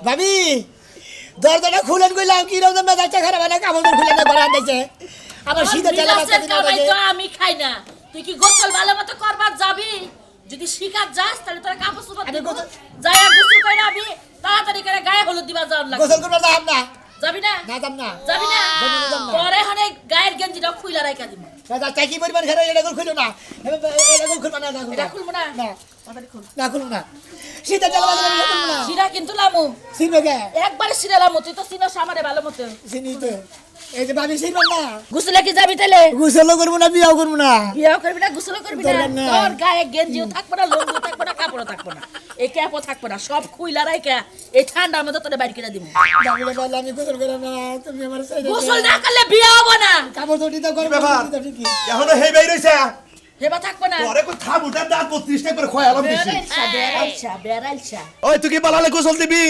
ভাবি দরজাটা খুলেন কইলাম কি রকম মেজাজটা খারাপ না কামড় খুলে না ঘরে আনতেছে আবার শীতে চালা বাচ্চা দিন আগে তো আমি খাই না তুই কি গোসল ভালো মতো করবার যাবি যদি শিকার যাস তাহলে তোর কাপড় চোপড় দিব যায়া গোসল কইরা আমি তাড়াতাড়ি করে গায়ে হলুদ দিবা যাওয়ার লাগে গোসল করবা যাব না যাবি না না যাব না যাবি না পরে হনে গায়ের গেঞ্জিটা খুইলা রাইখা দিব দাদা চাকি পরিমাণ ঘরে এটা খুলো না এটা খুলবা না এটা খুলবো না না না খুলবো না শীতে চালা বাচ্চা খুলবো না শিরা কিন্তু লামু চিনবে কে একবারে শিরা লামু তুই তো চিনস আমারে ভালো মতো চিনি তো এই যে ভাবি চিনবেন না গোসলে কি যাবি তাইলে গোসলও করবো না বিয়াও করবো না বিয়াও করবি না গোসলও করবি না দরকার নাই। তোর গায়ে গেঞ্জিও থাকবে না লুঙ্গিও থাকবে না কাপড়ও থাকবে না এই ক্যাপও থাকবে না সব খুইলা রাইখা এই ঠান্ডার মধ্যে তোরে বাইর করে দিব ভাবিলে বললে আমি গোসল করে না তুমি আমার সাইডে গোসল না করলে বিয়া হবে না কাপড় ধুটি তো করবো ব্যাপার? তো ঠিকই এখনো হেই বেই রইছে হেবা থাকবে না পরে কো থাম উঠার দাঁত 32 টা করে খয়ালাম দিছি বেড়াইছা ওই তুই কি বালালে গোসল দিবি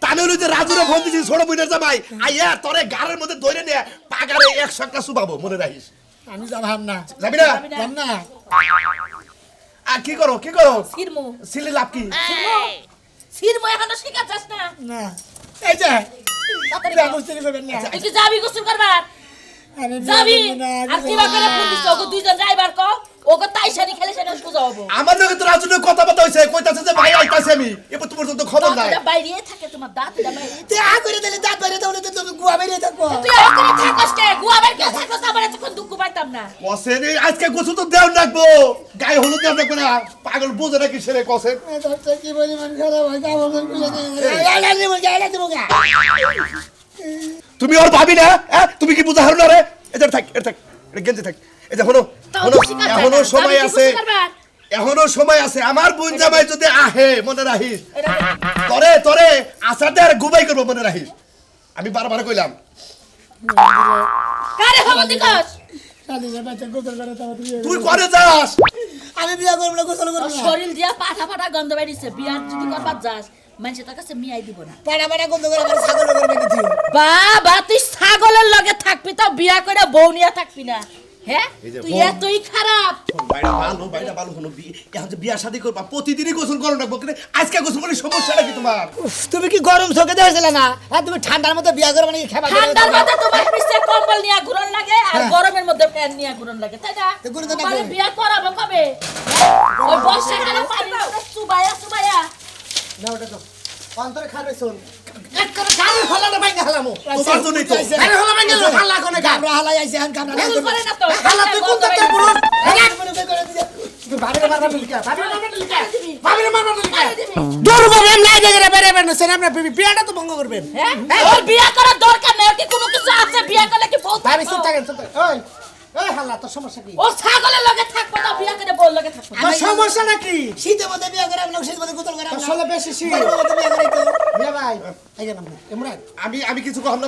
তানলে যে রাজুরে ফোন দিছিস ছোট বুইনের জামাই আইয়া তোরে গারের মধ্যে ধরে নে পাগারে 100 টা সুবাবো মনে রাখিস আমি যাবাম না যাবি না যাব না আর কি করো সিরমু সিলি লাভ কি সিরমু এখনো শিখা যাস না না এই যে তাড়াতাড়ি বিয়া গোসল করবেন না তুই কি যাবি গোসল করবার আমি যাবি বিয়া করবো না, আর কি বা করে ফোন দিছ ওগো দুইজন যাইবার কো ওগো তাইশানি খেলে সেটা সোজা হবো আমার লগে তো রাজুরে কথা কথা হইছে কইতাছে যে ভাই আইতাছে আমি এবার তোমার তো খবর নাই দাঁতটা বাইরে থাকে তোমার দাঁতটা বাইরে তুই আ করে দিলে দাঁত বাইরে দাও তো তুমি গুয়া বাইরে থাকো তুই ওখানে থাকস কে গুয়াবার কে থাকস আমার এতক্ষণ দুঃখ পাইতাম না কসে রে আজকে গোসল তো দেও রাখবো গায়ে হলুদ দেও রাখবো না পাগল বোঝে নাকি সেরে কসে দরজা কি পরিমাণ খারাপ হয় কাপড় খুলে দিয়ে আলা দিব গা তুমি ওর ভাবি না হ্যাঁ তুমি কি বুঝা হারো না রে এটা থাক এটা গেঞ্জি থাক এটা হলো এখনো সময় আছে এখনো সময় আছে আমার বোন জামাই যদি আহে মনে রাখিস তরে আসাতে আর গুবাই করবো মনে রাখিস আমি বারবার কইলাম কারে খবর দিকস কালি যে বাচ্চা গোসল করে তো তুই করে যাস আমি বিয়া করব না গোসল করব না শরীর দিয়া পাঠা পাঠা গন্ধ বাইরিছে বিয়ার যদি করবার যাস মানুষে তোর কাছে মিয়াই দিব না পাড়া পাড়া গন্ধ করে আমার ছাগল করবে না তুই বাবা তুই ছাগলের লগে থাকবি তো বিয়া করে বউ নিয়া থাকবি না হ্যাঁ তুই এতই খারাপ বাইরা ভালো হলো এখন যে বিয়া শাদী করবা প্রতিদিনই গোসল করো না বকরে আজকে গোসল করে সমস্যাটা কি তোমার তুমি কি গরম চোখে দেখছিলে না আর তুমি ঠান্ডার মধ্যে বিয়া করবে নাকি খাবার ঠান্ডার মধ্যে তোমার পিছে কম্বল নিয়া ঘুরন লাগে আর গরমের মধ্যে ফ্যান নিয়া ঘুরন লাগে তাই না তো ঘুরতে না মানে ঘুরে। বিয়া করাবো কবে ওই বর্ষাকালে পানি সুবায়া না ওটা তো অন্তরে খাবে শুন এক করে গাল হলানো ভাই হালামু তোমার জন্যই তো গাল হলা ভাই হালা কোনে কামরা হালাই আইছে এখন কামরা গোসল করে না তো হালা তুই কোন তাতে পুরো তুই ভাবিরে মারবা লিখা ভাবিরে মারবা লিখা দূর বলেন নাই দেখে বেরে না সেনা আপনি বিয়াটা তো ভঙ্গ করবেন হ্যাঁ ওর বিয়া করার দরকার নেই কি কোনো কিছু আছে বিয়া করলে কি বউ ভাবি চুপ থাকেন ওই ওই হালা তোর সমস্যা কি ও ছাগলের লগে থাকবো না বিয়া করে বউর লগে থাকবো তোর সমস্যা নাকি শীতের মধ্যে বিয়া করে আমরা শীতের মধ্যে গোসল করে আমরা আসলে বেশি শীত মধ্যে বিয়া করে তো বিয়া ভাই এই যে নাম ইমরান আমি কিছু কম না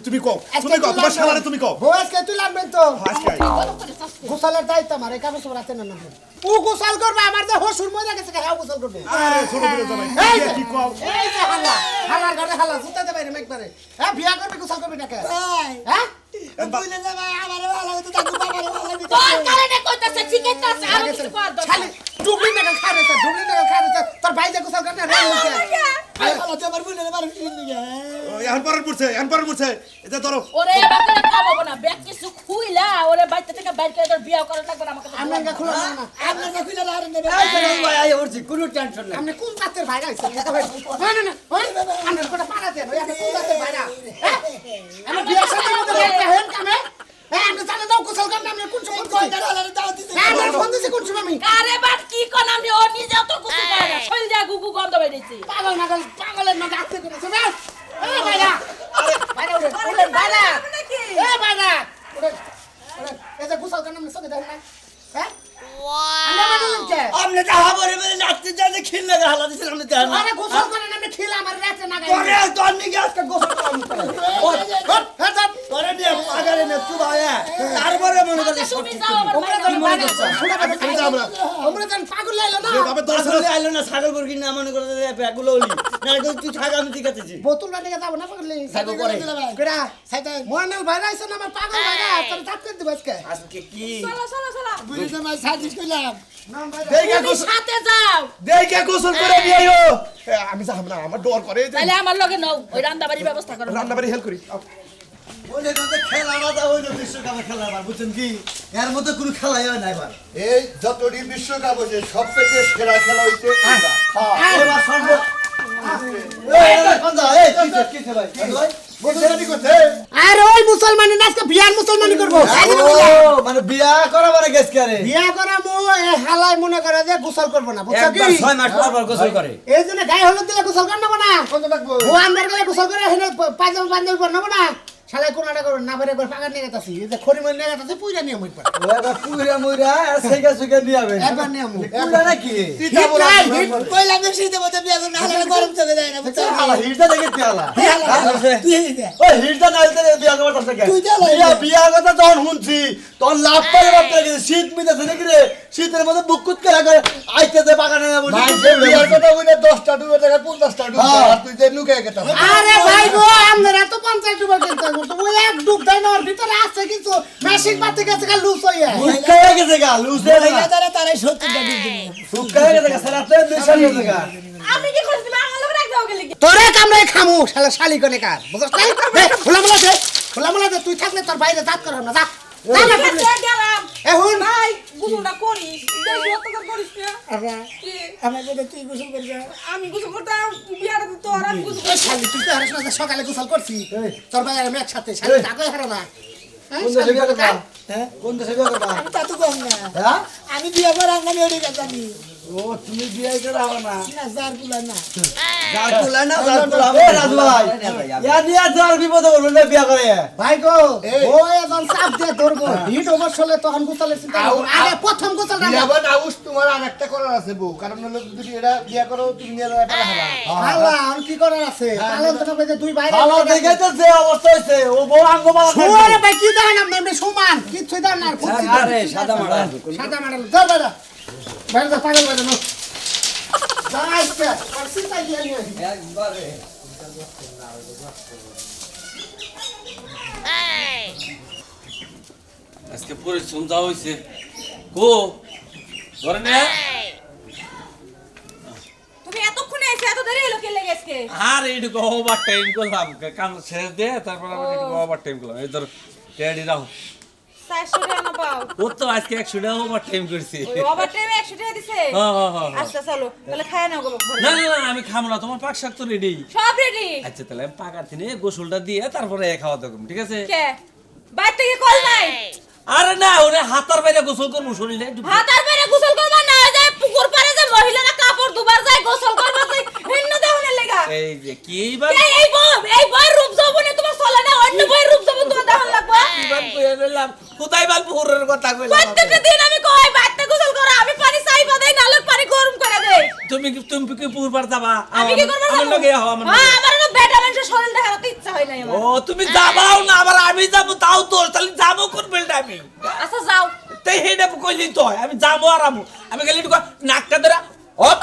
তুমি কও তোমার সামনে তুমি কও বউ আজকে তুই লাগবেন তো আজকে গোসলের দায়িত্ব আমার এই কাপড় সব রাতে না না ও গোসল করবে আমার যে হসুর মরে গেছে হ্যাঁ গোসল করবে আরে ছোট বিরে জামাই এই যে কি কও এই যে হালা হালার ঘরে হালা সুতাতে বাইরে একবারে হ্যাঁ বিয়া করবে গোসল করবে নাকি হ্যাঁ বুঝলে না ভাই আমারে ভালো হতো তাকু বাবারে ভালো হতো তোর কারণে কইতাছে ঠিকই তো আছে আর কিছু কর দরকার খালি ডুবলি না খারে তোর ভাই যে গোসল করতে রাই হইছে আরে ভালো তো আমার বুঝলে মার নিগে এখন পরের পড়ছে এটা ধরো ওরে বাপরে কামাবো না ব্যাগ কিছু খুইলা ওরে বাইতে থেকে বাইর করে তোর বিয়া করা লাগবে না আমাকে তো আমরা খুলে না আমরা খুলে না আর নেবে ভাই আই উঠছি কোনো টেনশন নাই আপনি কোন জাতের ভাই আইছেন না না ওই আমরা কোটা পাড়া দেন ওই আপনি কোন জাতের ভাই না আমরা বিয়া সাথে মধ্যে একটা হেন কামে আমরা জানা দাও গোসল করতে আমরা কোন সময় কয়টা হালারে দাও দিতে আমরা ফোন দিছি কোন সময় আমি আরে বাট কি কোন আমি ও নিজেও তো কিছু করে না শরীর দিয়া গুগু গন্ধ বাইরেছে পাগলের না ডাকতে করেছে না এই ভাইরা ভাইরা উড়েন ভাইরা এই ভাইরা উড়েন এই যে গোসল করতে আমরা সঙ্গে দেন না হ্যাঁ আমরা মানুষ কে আমনে যাহা বলে বলে নাচতে যাতে খিল লাগা হালা দিছিল আমনে দেন আরে গোসল করেন আমরা খেলা আমার রাতে না গাই পরে তো আমি আজকে গোসল করব হ্যাঁ পরে নিয়ে আগারে না চুবায়া তারপরে মনে করে আচ্ছা, সব তুমি ঠিক যাও আমার তোমরা বাইরে তো বাইরে মনে করছো, শুনে পাবে তুমি যাও না। তোমরা তো পাগল লাইলো না যেভাবে দর্শন আসলে আইলো না ছাগল গরু না মনে করে ব্যাগুলো ওলি না তুই থাক আমি ঠিক আছি বোতল বানিয়ে যাবো না পাগল থাকো করে। কেডা মহানাল ভাইরা আইছে না আমার পাগল ভাইরা তোর চাপ করে দিবে আজকে আজকে কি চলো চলো চলো বুঝতে মাই সাজিস কইলাম দেখে তুমি সাথে যাও দেখে গোসল করে নিয়ে আইও আমি যাব না আমার ডর করে তাহলে আমার লগে নাও ওই রান্না বাড়ির ব্যবস্থা করো রান্না বাড়ি হেল্প করি ওই যে খেলা না ওই যে বিশ্বকাপে খেলা আবার বুঝছেন কি এর মধ্যে কোনো খেলাই হয় না এবার এই যতটি বিশ্বকাপ হয়েছে সবথেকে সেরা খেলা হইছে এটা। এবার সর্ব এই কোন দা এই কিসে ভাই ভাই বুঝছেন করতে আর ওই মুসলমানি না আজকে বিয়ার মুসলমানি করবো ও মানে বিয়া করা মানে গেছ করে বিয়া করা মো এই হালাই মনে করে যে গোসল করবো না বুঝছো কি একবার 6 মাস পর পর গোসল করে এই জন্য গায়ে হলুদ দিলে গোসল করে নেবো না কত লাগবো ও আন্দার গেলে গোসল করে হেনে পায়জামা পাঞ্জাবি পর নেবো না শালাই কোনাটা করবে না বেরে করে পাকা নিয়ে গেতাছি এই যে খড়ি মন নিয়ে গেতাছি পুইরা নিয়ে মই পড়া ও একবার পুরা মুরা সেগা সুগা নিয়ে আবে একবার নিয়ে আমু পুরা নাকি হিট নাই হিট কইলাম যে শীতে মধ্যে বিয়া করলে হালালে গরম চলে যায় না বুঝছো হালা হিরটা দেখে তেলা তুই এই দে ওই হিরটা নাইতে বিয়া করতে থাকে তুই যা বিয়া বিয়া কথা যখন শুনছি তখন লাভ পাই ভাবতে লাগে শীত মিটাছে নাকি রে শীতের মধ্যে বুকুত করে করে আইতেছে বাগানে বলি মাঝে বিয়ার কথা বলে 10টা ডুবে টাকা 50টা ডুবে আর তুই যে লুকে গেতা আরে ভাই গো আমরা তো 50 ডুবা কিনতে তো ওই এক ডুব দেয় না ওর ভিতরে আছে কিছু মেশিন পাতি গেছে গা লুজ হইয়া সুকায় গেছে গা লুজে বইলা তারা তারাই 70টা দিয়ে দিবে সুকায় গেছে গা সারা তো মিশন গেছে গা আমি কি করছি আমার লগে রাখ দাও গেলে তোরে কামড়ে খামু শালা শালি কোনে কার বুঝছ নাই খোলা মোলা দে তুই থাকলে তোর বাইরে জাত কর না যা যা না করবি। গেলাম এখন ভাই গুছুটা করিস বেশি অত্যাচার করিস না কি? আমার বলে তুই গোসল করবি আমি গুছু করতাম বিয়াটা তো আর আমি গুছু এই শালি তুই তো হারিস না যে সকালে গোসল করছি তোর ভাই আর আমি একসাথে শালি তাকে হারো না হ্যাঁ, কোন শালি দেশে বিয়া কোনে করবা কার? কোন দেশে বিয়া করবা তা তো কম না হ্যাঁ আমি বিয়া করে আঙ্গানি ওড়ে গেছি ও তুমি বিয়া করে আবার না না জার গুলা না গাকুলা না গাকুলা এ রাজু ভাই ইয়া নিয়া যার বিপদে বলবে না বিয়া করে ভাই গো ও এখন চাপ দিয়ে ধরবো হিট অবশ্যই তখন গোসলের চিন্তা করবো। আগে প্রথম গোসল বিয়াবান আউস তোমার আরেকটা করার আছে বউ কারণ হলো যদি এটা বিয়া করো তুমি নিয়ে যাবে একটা হালা আল্লাহ আর কি করার আছে পালন তো কইতে দুই ভাই ভালো দেখে তো যে অবস্থা হইছে ও বউ আঙ্গ মারা শুয়ারে ভাই কি দেন আপনি এমনি সমান কিচ্ছু দেন না আর কুচি দেন। আরে সাদা মারা সাদা মাডাল ধর বাইরে বাইরে যা পাগল বাইরে নো যা আইছে আর চিন্তা দিয়ে নিয়ে একবারে আজকে পরিশ্রম যা হয়েছে গো ধরে নে তুমি এতক্ষণে এসে এত দেরি হলো কে লেগে আজকে আর এইটুকু ওভার টাইম করলাম কাম শেষ দিয়ে তারপর আমি এইটুকু ওভার টাইম করলাম এই ধর টেডি রাখো 400 টাকা না পাও ও তো আজকে 100 টাকা ওভার টাইম করছি ওই ওভার টাইমে 100 টাকা দিছে হ্যাঁ। আচ্ছা চলো তাহলে খায় নাও গো ঘরে। না না না আমি খাবো না তোমার পাক শাক তো রেডি সব রেডি আচ্ছা তাহলে আমি পাকার দিনে গোসলটা দিয়ে তারপরে খাওয়া দাওয়া করবো ঠিক আছে কে বাইরে থেকে কল নাই আরে না ওরে হাতার বাইরে গোসল করবো শরীরে একটু হাতার বাইরে গোসল করবা না যায় পুকুর পাড়ে যে মহিলারা কাপড় দুবার যায় গোসল করবা যায় ভিন্ন দেহনের লাগা এই যে কি এইবার এই বই রূপ যৌবনে তোমার চলে না অন্য বই রূপ যৌবন তোমার দেহন লাগবে কিবার কইয়া নিলাম কোথায় বাল পুকুরের কথা কইলাম প্রত্যেকটা দিন আমি কই বাইরে গোসল করো আমি পানি চাইবা দেই নালে পানি গরম করে দেই তুমি কি পুকুর পার যাবা আমি কি করব আমার লগে হও আমার লগে। হ্যাঁ আমার না বেটা মানুষের শরীর দেখার তো ইচ্ছা হয় না ও আমার তুমি যাবাও না আবার আমি যাবো তাও তো তাহলে যাবো কোন বেলটা আমি আচ্ছা যাও তাই হেডে কইলি তো হয়, আমি যাবো আর আমি খালি একটু নাকটা ধরে হপ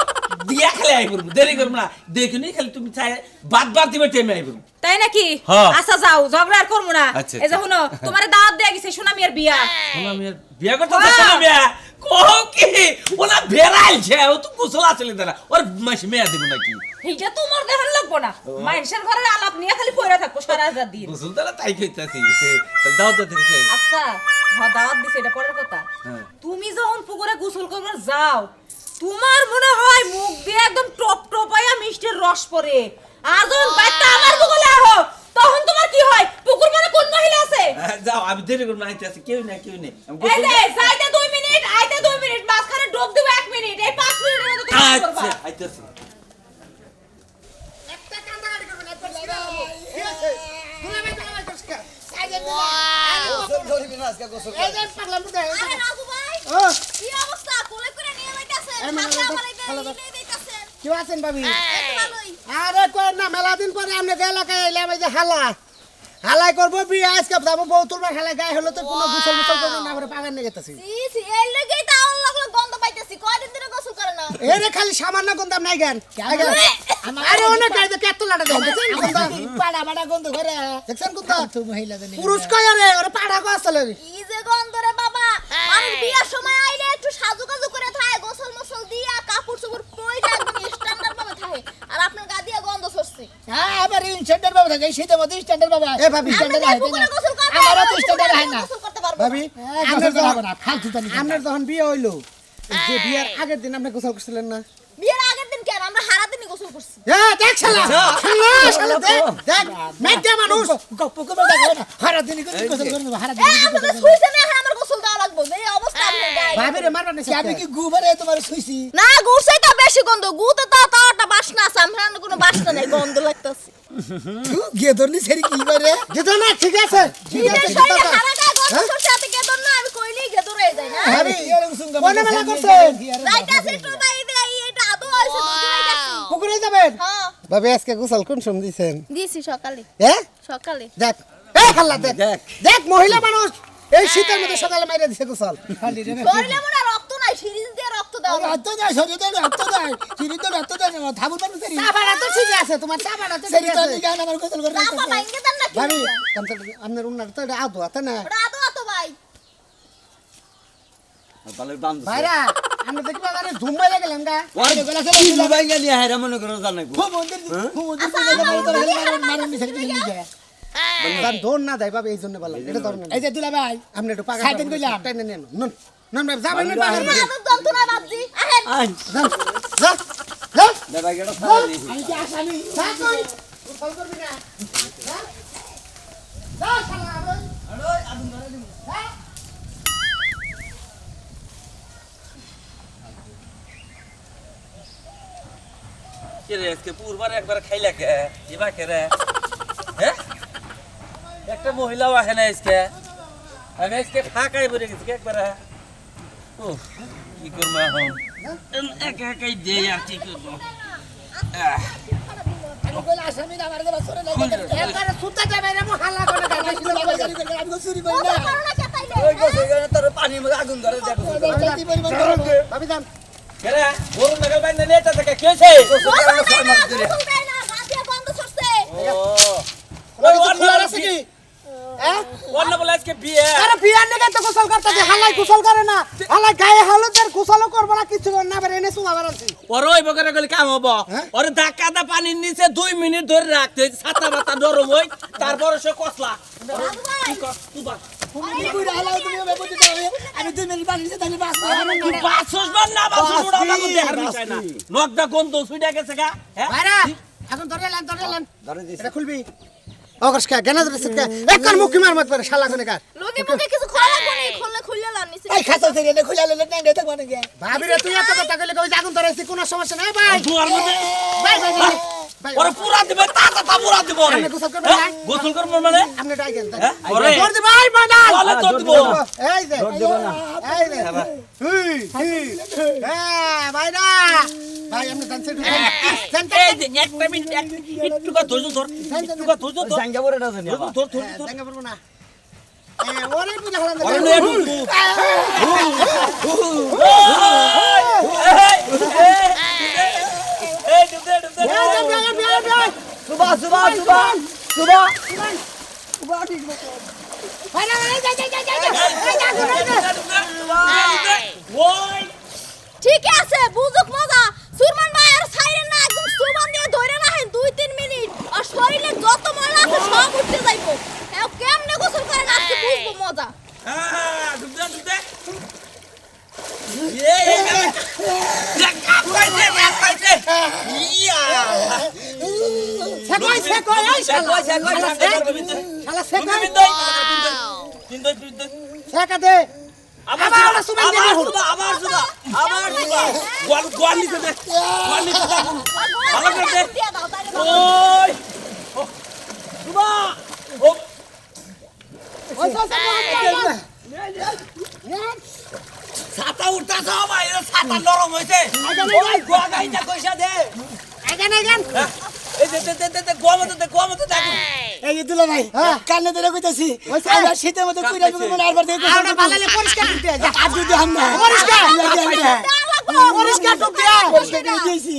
দিয়া খেলে আই করবো দেরি করবো না দেখিনি খালি তুমি চাই বাদ দিবে টেমে আই করবো তাই নাকি হ্যাঁ। আচ্ছা যাও ঝগড়া আর করবো না আচ্ছা, এই যে শুনো তোমারে দাওয়াত দেয়া গেছে সোনামিয়ার বিয়া আমি আর বিয়া করতে চাচ্ছি না বিয়া কো কি ওনা বেড়াইছে ও তো গোসল আসলে দাঁড়া ওর মাসে মেয়া দিব নাকি এইটা তোমার দেহন লাগবো না মানুষের ঘরের আলাপ নিয়ে খালি পড়ে থাকবো সারা রাত দিন গোসল তাহলে তাই কইতাছি তাহলে দাও তো দেখে আচ্ছা দাওয়াত দিছে এটা পরের কথা হ্যাঁ। তুমি যখন পুকুরে গোসল করবার যাও তোমার মনে হয় মুখ দিয়ে একদম টপ টপায়া মিষ্টির রস পড়ে আর যখন বাইটা আমার পুকুরে আহো তখন তোমার কি হয় পুকুর মানে কোন মহিলা আছে যাও আমি দেরি করবো না আইতে আছে কেউ নেই আমি এই গোসল যে যাইতে 2 মিনিট আইতে 2 মিনিট মাঝখানে ডুব দিব 1 মিনিট এই 5 মিনিটের মধ্যে তুমি গোসল করবা আচ্ছা আইতাছি একটা কান্দাকাটি করবেন একবার লাগা ঠিক আছে তুমি ভাই কষ্ট সাইজে গোসল করিবি না আজকে গোসল এই যে পাগলা মুদে আরে রাজু ভাই ও কি অবস্থা কোলে করে নিয়ে যাইতাছেন এই মানে সাথে ভালো আমার ভালো। এটা নিয়ে যাইতাছেন কি আছেন ভাবি এই তো ভালোই আরে কই না মেলা দিন পরে আমরা এলাকায় এলাম এই যে হালা হালাই করবো বিয়ে আজকে যাবো বউ তুলবা হালাই গায়ে হলো তো কোনো গোসল মোসল করবো না করে পাগান নিয়ে গেতেছি এই লগেই তো আউল লাগলো গন্ধ পাইতেছি কয়দিন ধরে গোসল করে না এরে খালি সামান্য গন্ধাম নাই জ্ঞান আরে অনেক গাইতে কত লাটা দেন পাড়া পাড়া গন্ধ করে দেখছেন কোথা তো মহিলা জানি পুরুষ কয় আরে ওরে পাড়া গো আসলে কি যে গন্ধ রে বাবা মানুষ বিয়ার সময় আইলে একটু সাজুকাজু করে থাকে গোসল মোসল দিয়া কাপড় চোপড় পইরা একদম স্ট্যান্ডার্ড ভাবে থাকে আর আপনার গা দিয়া গন্ধ ছড়ছে হ্যাঁ আবার স্ট্যান্ডার্ড বাবা থাকে শীতের মধ্যে স্ট্যান্ডার্ড বাবা এ ভাবি স্ট্যান্ডার্ড হয় না গোসল করতে আমারও তো স্ট্যান্ডার্ড হয় না গোসল করতে পারবো ভাবি আমরা আপনার তো যখন হবে না ফালতু জানি আপনার যখন বিয়ে হইলো যে বিয়ের আগের দিন আপনি গোসল করছিলেন না বিয়ের আগের দিন কেন আমরা হারা দিনই গোসল করছি দেখ শালা শালা দেখ দেখ মেয়ে মানুষ গপ্প করে দেখো না হারা দিন গোসল করে দেবো হারা দিন আমরা শুইছে না আমার গোসল দেওয়া লাগবে এই অবস্থা আপনার গায়ে ভাবি রে মারবা না আমি কি গুবারে তোমার শুইছি না গুড়ছাই তো বেশি গন্ধ গুতে তো তাওটা বাসনা আছে আমরা কোনো বাসনা নাই গন্ধ লাগতাছে গিয়ে ধরলি সেরি কি করে যেতো না ঠিক আছে ঠিক আছে বিয়ের শরীরে হারা গায়ে গন্ধ ছড়ছে এতে গেদর না আমি কইলেই গেদর হয়ে যায় না ভাবি কোনে মেলা করছে যাইতাছে একটু বাইরে এটা আদো হইছে দুধ হইতাছে পুকুরে যাবেন হ্যাঁ ভাবি আজকে গোসল কোন সময় দিছেন দিছি সকালে হ্যাঁ সকালে দেখ এই খাল্লা দেখ দেখ মহিলা মানুষ এই শীতের মধ্যে সকালে মাইরা দিছে গোসল শরীরে মনে হয় রক্ত নাই সিরিজ দিয়ে রক্ত দাও রক্ত দেয় শরীর দেয় রক্ত দেয় চিনি তো রক্ত দেয় না থাবুর মানুষ সেরি চাবাড়া তো ঠিক আছে তোমার চাবাড়া তো ঠিক সেরি তো আছে নিগান আমার গোসল করে বাবা ভাঙ্গে দেন না কি ভাবি আপনার উন্নার তো এটা আদো আছে না ওটা আদো আতো ভাই তাহলে বান্ধ ভাইরা আমরা দেখবা আরে ধুম বাইরে গেলাম গা কি লুবাইঙ্গা নিয়ে হায়রা মনে করো জানাই খুব মন্দির মারুন সেরি নিয়ে যায় তার ধর না দেয় ভাবি এই জন্য বললাম এটা ধর না এই যে দুলা ভাই আপনি একটু পাগা সাইকেল কইলাম। টাইনে নেন নন নন ভাই যাবেন না পাগা আদো যন্ত্রণা বাপজি আহেন আইন যা যা যা দাদা গেটা সারা দিছি আমি কি আসামি যা কই গোসল করবি না যা যা শালা আরে কে রে আজকে পুরবার একবার খাইলা কে দিবা কে রে হ্যাঁ একটা মহিলাও আসে না আজকে আমি আজকে ফাঁকাই পড়ে গেছি একবার ও কি করবো এখন একা একাই দে আর কি করবো আমি কইলা আসামি না আমার গলা সরে নাই একবারে সুতা যাবে রে মো হাল্লা করে গাইছিস আমি তো চুরি করি না করোনা কে তাইলে ওই গোসল করে তোর পানির মধ্যে আগুন ধরে দেখো কি পরিমাণ করব ভাবি যান কে রে গরু নাগাল বাইন্দা নিয়ে এটা থেকে কে হয়েছে গোসল দেয় না গোসল দেয় না গা দিয়ে গন্ধ ছড়ছে ওই অন্য আছে কি হ্যাঁ অন্য বলে আজকে বিয়ে আরে বিয়ার নেগে তো গোসল করতে হালাই গোসল করে না হালাই গায়ে হলুদের গোসলও করবো না কিছু না বেরে এনে সুমা বেরাচ্ছি ওর ওই বকরে গেলে কাম হবো ওর ধাক্কা দা পানির নিচে 2 মিনিট ধরে রাখতে ছাতা বাতা নরম হই তারপর সে কসলা দাদু ভাই তুবা তুমি বুড়া হলাও তুমি বেবুতি দাও আমি 2 মিনিট বাকি তাহলে বাস তুই বাসুস বান না বাসুস উড়া লাগু দেহার বিষয় না নকদা গন্ধ সুইডা গেছে গা হ্যাঁ ভাইরা এখন ধরে লেন ধরে দিছি এটা খুলবি অগস্কা কেন ধরে সিটকা একবার মুখি মার মত করে শালা কোনে কার লগে মুখে কিছু খোলা লাগবে না খুললে খুললে লান নিছে এই খাতা থেকে নে খুলে লে না গে থাকবা না গে ভাবি রে তুই এত কথা কইলে কই আগুন ধরেছি কোনো সমস্যা নাই ভাই দুয়ার মধ্যে ভাই ভাই ভাই ভাই ওরে পুরা দিবে তা পুরা দিব রে আপনি গোসল করবেন না? গোসল করব মানে আপনি ডাইকেন হ্যাঁ ওরে ধর দি ভাই মানাল বলে তোর দিব এই যে ধর দেব না এই যে হুই হ্যাঁ ভাইরা ভাই আপনি জানছেন এই যে একটা মিনিট একটু কা ধৈর্য ধর একটু কা ধৈর্য ধর জাঙ্গা পড়ে না জানি আবার ধর ধর ধর জাঙ্গা পড়বো না ওরে বুঝা হলাম ওরে নে এই দুদে দুদে সুবা সুবা সুবা সুবা ওই ঠিক আছে বুঝুক মজা সুরমান ভাই আর সাইরেন না একদম সুবান দিয়ে ধরে না হেন 2-3 মিনিট আর শরীরে যত ময়লা আছে সব উঠতে যাইবো এও কেমনে গোসল করে না আজকে বুঝবো মজা হ্যাঁ দুদে দুদে কাপাইছে ইয়া সেকই সেকই এই শালা শালা সেকই সেকা দে আবার সুবান দিয়ে আবার গোয়াল নিতে দে ভালো করে দে দিয়ে দাও তাইলে ওই সুবা ও ছাতা উঠতা সবাই ছাতা নরম হইছে ওই গোয়া গাইটা কইসা দে আগান আগান এই এই যে দুলা ভাই কানে ধরে কইতাছি আমরা শীতের মতো কইরা মনে আরবার দেখো আরে বালালে পরিষ্কার করতে যা হাত যদি হাম না পরিষ্কার পরিষ্কার পরিষ্কার টুক দিয়া পরিষ্কার করে দিয়েছি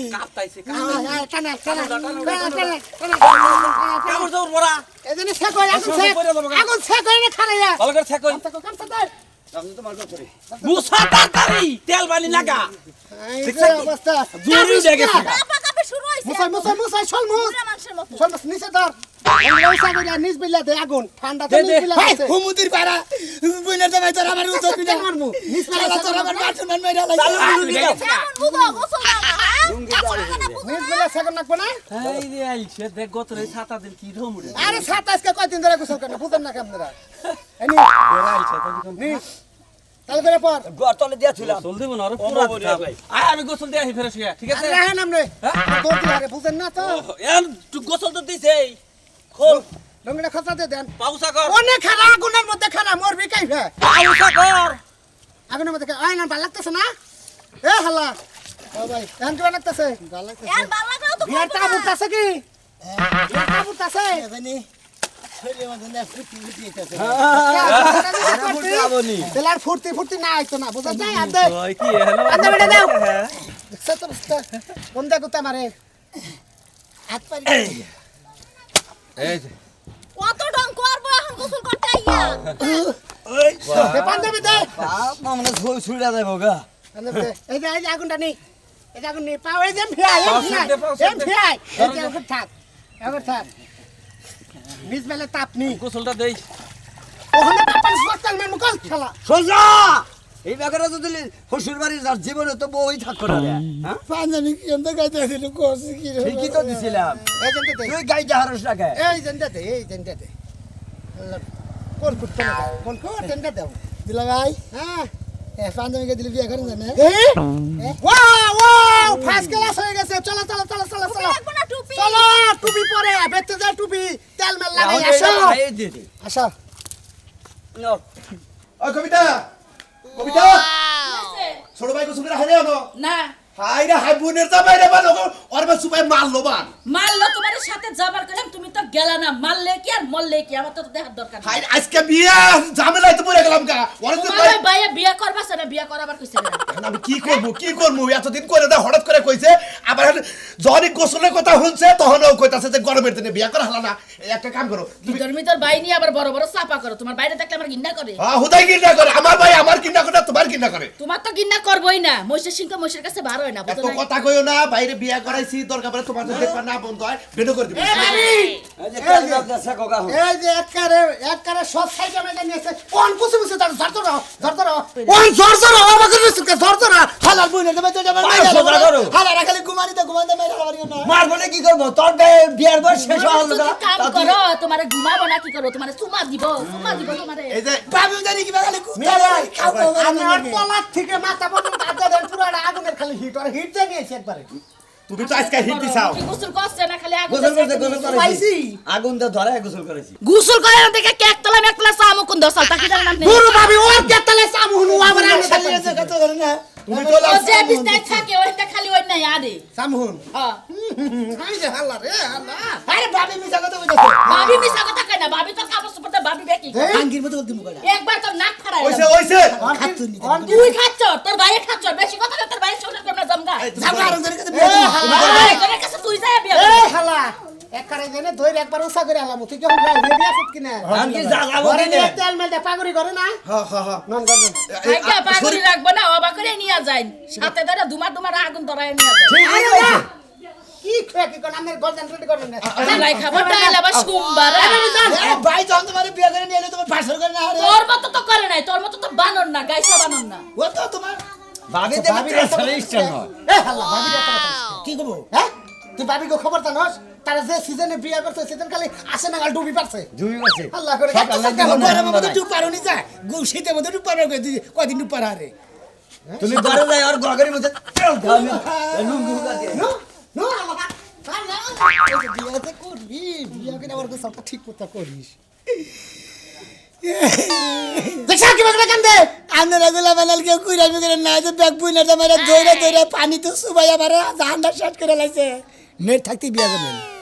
টানা টানা টানা কামড় দাও বড়া এজন্য শেক হয় আগুন শেক হয় না খারাইয়া ভালো করে ছেক কই মুসা তাড়াতাড়ি তেল বালি লাগা এই যে অবস্থা জোরে দেখে কাপা কাপে শুরু হইছে মুসাই চলমুস পুরা মানুষের মতো চলমুস নিচে ধর ওইসা কইরা নিচ বিলা দে আগুন ঠান্ডা তো নিচ বিলা আছে হুমুদির পাড়া বুইনার জামাই তোর আমার উত্তর দিনা মারমু নিচ বিলা শালা তোর আমার বাথরুম মাইরা লাগা কেমন বুঝো গোসল দাও না হ্যাঁ নিচ বিলা সেকেন্ড লাগবে না এই রে আইছে দেখ গতরে ছাতা দিন কি ধমুরে আরে 27 কে কয়দিন ধরে গোসল করে বুঝেন না আপনারা এনি আইছে নি তাহলে করে পর গতলে দিয়া ছিলাম গোসল দেব না আরে পুরা আয় আমি গোসল দেই ফেরে শুয়া ঠিক আছে আরে হ্যাঁ নামরে তোর দিলারে বুঝেন না তো এন তুই গোসল তো দিছে খোল লঙ্গিটা খসা দে দেন পাউসা কর অনেক খানা আগুনের মধ্যে খানা মরবি কাইফে পাউসা কর আগুনের মধ্যে আয় না ভালো লাগতেছে না এ হালা ও ভাই এখন কি লাগতেছে ভালো লাগতেছে এর ভালো লাগাও তো বিয়ার তা বুঝতাছে কি বিয়ার তা বুঝতাছে জানি ছেলে মত না ফুটি ফুটি হইতাছে তেলার ফুর্তি ফুর্তি না আইতো না বুঝা যায় আর দে ওই কি হলো আদা বেটা দাও সত বস্তা কোন দে গুতা মারে হাত পারি এই যে কত ঢং করবো এখন গোসল করতে আইয়া দে পাঞ্জাবি দে বাপ মামনে ছুড়া যাইবো গা পাঞ্জাবি দে এই যে আগুনটা নি এই যে আগুন নি পাও এই যে ফিয়াই এই ফিয়াই এই যে ওখানে থাক ওখানে থাক নিজ বেলা তাপ নি গোসলটা দেই ওখানে তাপান সকাল মে মুকল খেলা সোজা এই ব্যাপারে যদি শ্বশুর বাড়ির যার জীবনে তো বই থাকতো না রে হ্যাঁ পাঞ্জাবি কি এন্ড গাইতে দিল কোস কি রে ঠিকই তো দিছিলাম এই জেনতে দে তুই গাইতে হারস না কে এই জেনতে দে কোন কুত্তা না কোন জেনতে দাও দুলা ভাই হ্যাঁ এ পাঞ্জাবি কে দিলে বিয়া করেন জানে ওয়াও ফার্স্ট ক্লাস হয়ে গেছে চলো লাগবো না টুপি চলো টুপি পরে বেতে যা টুপি তেল মেল লাগাই আসো এই দে দে আসো ও কবিতা কবিতা ছোট ভাই গোসল করে হাইরে আনো না হাই রে হাই বোনের জামাই রে বানো ওর বা সুপাই মারলো বান মারলো তোমার সাথে যাবার কইলাম তুমি তো গেলা না মারলে কি আর মরলে কি আমার তো দেখার দরকার হাই নেই আজকে বিয়ে ঝামেলায় তো পড়ে গেলাম গা ওর তো তোমার ভাইয়া বিয়ে করবা না বিয়ে করাবার কইছে না এখন আমি কি করব এতদিন করে দা হঠাৎ করে কইছে আবার যখনই গোসলের কথা শুনছে তখনও কইতাছে যে গরমের দিনে বিয়ে করা হলো না এই একটা কাম করো তুমি তুমি তোর ভাই নিয়ে আবার বড় বড় চাপা করো তোমার বাইরে থাকলে আমার ঘৃণা করে হুদাই কিনা করে আমার ভাই আমার কিনা করে তোমার কিনা করে তোমার তো ঘৃণা করবই না মহিষের সিংহ মহিষের কাছে বার হয় না এত বুঝো না কথা কইও না বাইরে বিয়ে করাইছি দরকার পড়ে তোমার যদি দেখবা না বন্ধ হয় বেনো করে দিবি এই যে তেল দাও দে সে কোকা এই যে এককারে সব সাইডে মেজে নিয়েছে কোন কুসি কুসি তার ধরতো কোন জরজর আমাকে নিছে জরজর হালাল বুইনা জামাই তো জামাই পাঁচ সোজা করো। হালাল খালি ঘুমানিতে মাইরা লাগি না মার বলে কি করব তোর বিয়ার বয়স শেষ হল তুমি না কাম করো তোমারে ঘুমাবো না কি করো তোমারে চুমা দিব তোমারে এই যে বাবু জানি কি বাগালে মিয়া ভাই আমার তলার থেকে মাথা পর্যন্ত আদা দেন পুরো আগুনের খালি হিট দিয়ে নিয়েছে একবারে তুমি তো আজকে হিট দিছাও কি গোসল করছে না খালি আগুন গোসল করতে গোসল পাইছি করেছি আগুন তো ধরে গোসল করেছি গোসল করে না দেখে কেক তলা মেকতলা সামু কোন দসাল তাকি জানেন আপনি গুরু ভাবি ওর কেতলে সামহুনু আবার আমি শালিয়ে যে কত করে না তুমি তো ও যে বিস্তার থাকে ওইটা খালি ওই নাই আরে সামহুন হ্যাঁ হাই যে হাল্লা রে হাল্লা আরে ভাবি মিছা কথা কইতাছে ভাবি মিছা কথা কয় না ভাবি তো কাপড় সুপড়তে ভাবি বেকি আঙ্গির মতো দিমু কইলা একবার তোর নাক ফাড়াই ওইছে খাতুন নি তুই খাচ্ছ তোর ভাইয়ে খাচ্ছ বেশি কথা না তোর ভাইয়ের সঙ্গে করবে জমগা জামা আর ধরে কাছে তোর কাছে তুই যায় বিয়ে এ হাল্লা একবারে জেনে ধরে একবার উসা করে আলাম তুই কেমন রেডি আছিস কিনা আমি যা যাবো ঘরে কিনে তেল মেল পাগড়ি করে না হ্যাঁ নন করবেন আইকা পাগড়ি রাখবো না অবা করে নিয়ে যায় সাথে ধরে দুমার আগুন ধরায় নিয়ে যায় ঠিক আরে আছে না কি খে কি কোন আমাদের গর্দান রেডি করবেন না লাই খাবার ডাইল আবার সোমবার ভাই যখন তোমার বিয়া করে নিয়ে এলো তোমার পার্সেল করে না আরে তোর মতো তো করে নাই তোর মতো তো বানর না গাইসা বানর না ও তো তোমার ভাবি দেবে ছেলে ইস্টার হয় এ হাল্লা ভাবি কি কব হ্যাঁ তুই ভাবি গো খবর জানোস তারা যে সিজনে বিয়া করছে সিজন খালি আসে না ডুবি পারছে জুই আছে আল্লাহ করে সব আল্লাহ দিল না, গরমের মধ্যে নাই। ডুব পারো নি যা শীতের মধ্যে ডুব পারো কদিন ডুব পারো আরে তুমি ঘরে যাই আর গগরের মধ্যে তেল দাও আমি লুঙ্গি উগা দিয়ে নো নো বিয়াতে করবি বিয়া করে আবার সবটা ঠিক করতে করিস দেখা কি বাগড়া কান্দে আমরা গুলা বানাল কেউ কুইরা বিগরে না যে ব্যাগ বুইনা জামাইরা ধইরা ধইরা পানি তো সুবাই আবার জাহান্নার শট করে লাইছে নেট থাকতে বিয়া করবেন